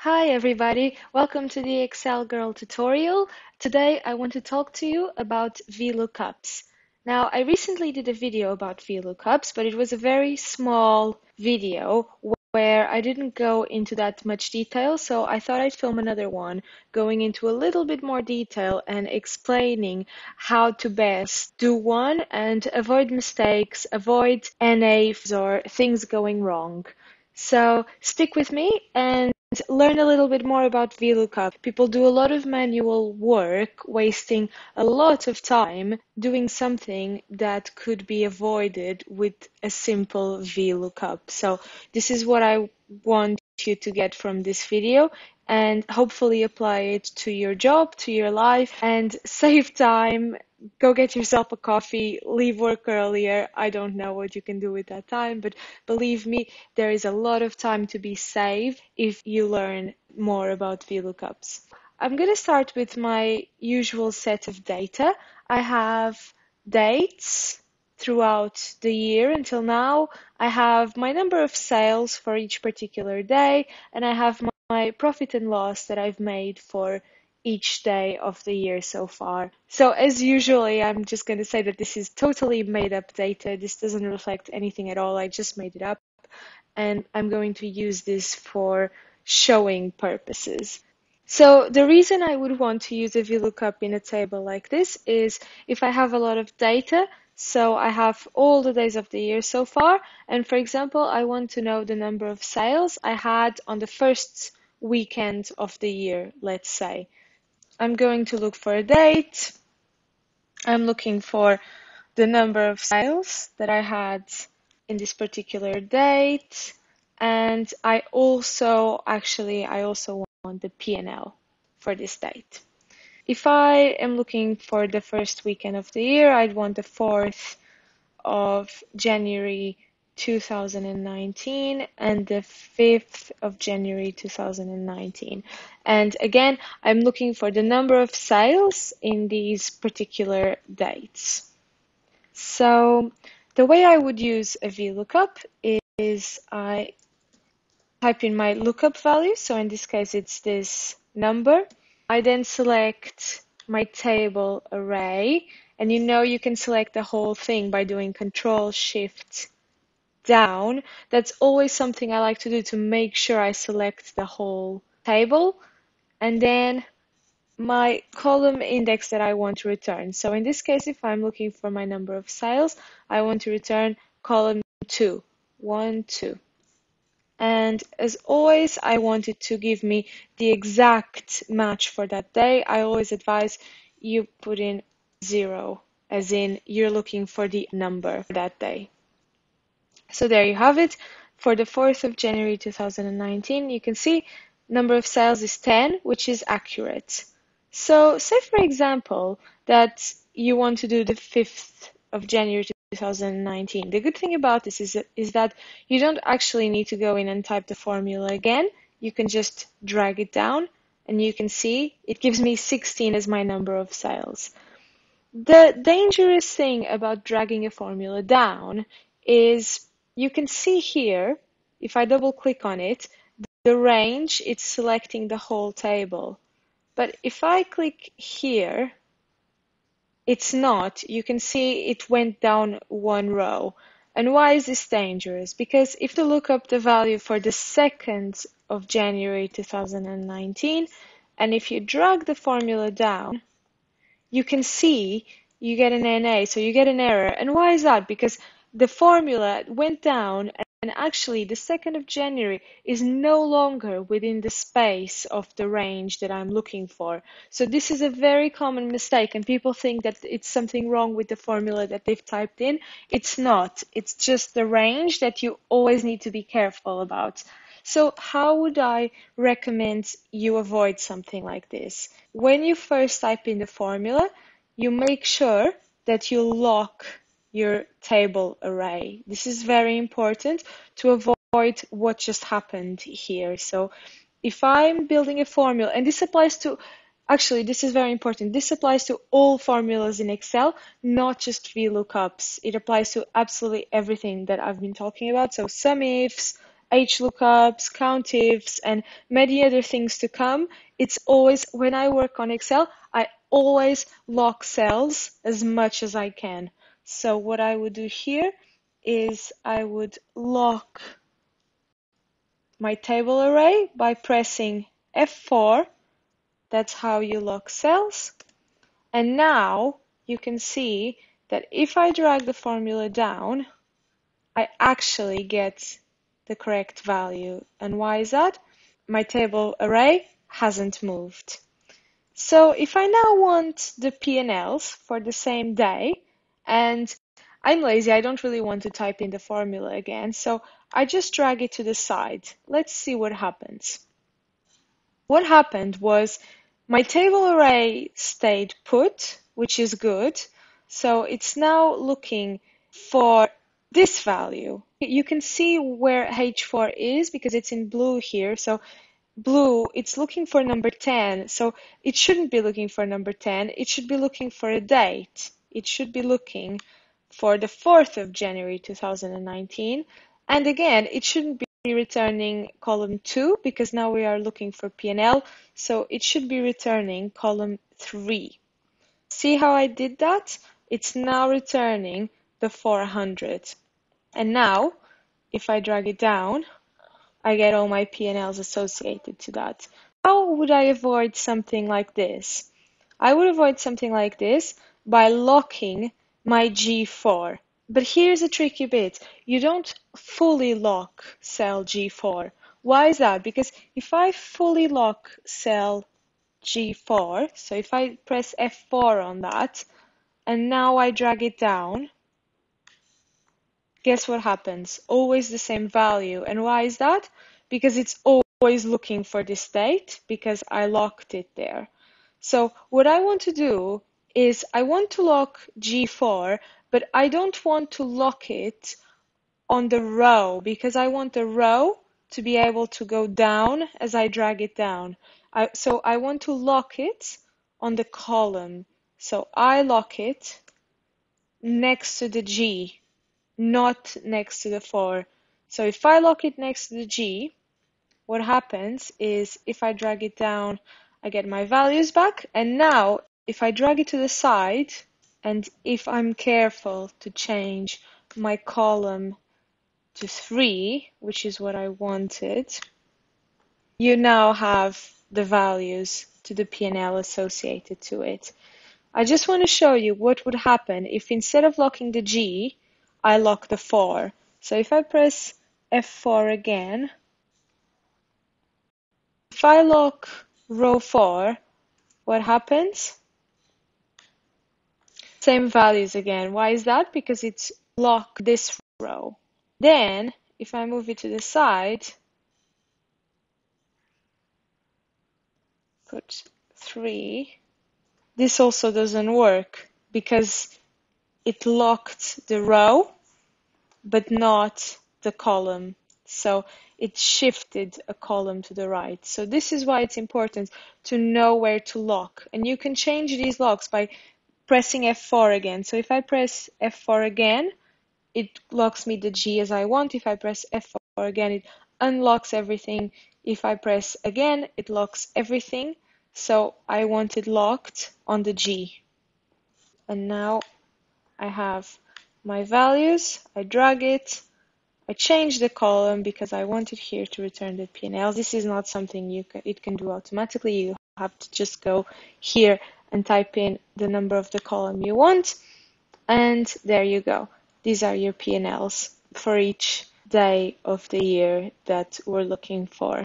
Hi everybody, welcome to the Excel Girl tutorial. Today I want to talk to you about VLOOKUPs. Now, I recently did a video about VLOOKUPs, but it was a very small video where I didn't go into that much detail, so I thought I'd film another one going into a little bit more detail and explaining how to best do one and avoid mistakes, avoid NAs or things going wrong. So stick with me and learn a little bit more about VLOOKUP. People do a lot of manual work, wasting a lot of time doing something that could be avoided with a simple VLOOKUP. So this is what I want you to get from this video and hopefully apply it to your job, to your life, and save time. Go get yourself a coffee, leave work earlier. I don't know what you can do with that time, but believe me, there is a lot of time to be saved if you learn more about VLOOKUPs. I'm going to start with my usual set of data. I have dates throughout the year until now. I have my number of sales for each particular day, and I have my profit and loss that I've made for each day of the year so far. So as usually, I'm just going to say that this is totally made up data. This doesn't reflect anything at all. I just made it up, and I'm going to use this for showing purposes. So the reason I would want to use a VLOOKUP in a table like this is if I have a lot of data, so I have all the days of the year so far, and for example, I want to know the number of sales I had on the first weekend of the year, let's say. I'm going to look for a date. I'm looking for the number of sales that I had in this particular date. And I also want the P&L for this date. If I am looking for the first weekend of the year, I'd want the 4th of January 2019 and the 5th of January 2019. And again, I'm looking for the number of sales in these particular dates. So the way I would use a VLOOKUP is I type in my lookup value. So in this case, it's this number. I then select my table array. And you can select the whole thing by doing Control-Shift down. That's always something I like to do to make sure I select the whole table. And then my column index that I want to return. So in this case, if I'm looking for my number of sales, I want to return column 2, 1, 2. And as always, I want it to give me the exact match for that day. I always advise you put in 0, as in you're looking for the number for that day. So there you have it. For the 4th of January 2019, you can see number of sales is 10, which is accurate. So say, for example, that you want to do the 5th of January 2019. The good thing about this is that you don't actually need to go in and type the formula again. You can just drag it down, and you can see it gives me 16 as my number of sales. The dangerous thing about dragging a formula down is you can see here, if I double click on it, the range, it's selecting the whole table. But if I click here, it's not. You can see it went down one row. And why is this dangerous? Because if you look up the value for the 2nd of January 2019, and if you drag the formula down, you can see you get an NA, so you get an error. And why is that? Because the formula went down, and actually the 2nd of January is no longer within the space of the range that I'm looking for. So this is a very common mistake, and people think that it's something wrong with the formula that they've typed in. It's not. It's just the range that you always need to be careful about. So how would I recommend you avoid something like this? When you first type in the formula, you make sure that you lock your table array. This is very important to avoid what just happened here. So if I'm building a formula, and this applies to, actually, this is very important. This applies to all formulas in Excel, not just VLOOKUPs. It applies to absolutely everything that I've been talking about. So sum ifs, HLOOKUPs, countifs, and many other things to come, it's always, when I work on Excel, I always lock cells as much as I can. So what I would do here is I would lock my table array by pressing F4. That's how you lock cells. And now you can see that if I drag the formula down, I actually get the correct value. And why is that? My table array hasn't moved. So if I now want the P&Ls for the same day, and I'm lazy, I don't really want to type in the formula again, so I just drag it to the side. Let's see what happens. What happened was my table array stayed put, which is good. So it's now looking for this value. You can see where H4 is because it's in blue here. So blue, it's looking for number 10. So it shouldn't be looking for number 10. It should be looking for a date. It should be looking for the 4th of January 2019. And again, it shouldn't be returning column 2 because now we are looking for P&L. So it should be returning column 3. See how I did that? It's now returning the 400. And now, if I drag it down, I get all my P&Ls associated to that. How would I avoid something like this? I would avoid something like this by locking my G4. But here's a tricky bit. You don't fully lock cell G4. Why is that? Because if I fully lock cell G4, so if I press F4 on that, and now I drag it down, guess what happens? Always the same value. And why is that? Because it's always looking for this date because I locked it there. So what I want to do is I want to lock G4, but I don't want to lock it on the row because I want the row to be able to go down as I drag it down. So I want to lock it on the column. So I lock it next to the G, not next to the 4. So if I lock it next to the G, what happens is if I drag it down, I get my values back. And now if I drag it to the side, and if I'm careful to change my column to 3, which is what I wanted, you now have the values to the P&L associated to it. I just want to show you what would happen if instead of locking the G, I lock the 4. So if I press F4 again, if I lock row 4, what happens? Same values again. Why is that? Because it's locked this row. Then, if I move it to the side, put 3, this also doesn't work because it locked the row, but not the column. So it shifted a column to the right. So this is why it's important to know where to lock. And you can change these locks by pressing F4 again. So if I press F4 again, it locks me the G as I want. If I press F4 again, it unlocks everything. If I press again, it locks everything. So I want it locked on the G. And now I have my values. I drag it. I change the column because I wanted here to return the P&L. This is not something it can do automatically. You have to just go here and type in the number of the column you want. And there you go. These are your P&Ls for each day of the year that we're looking for.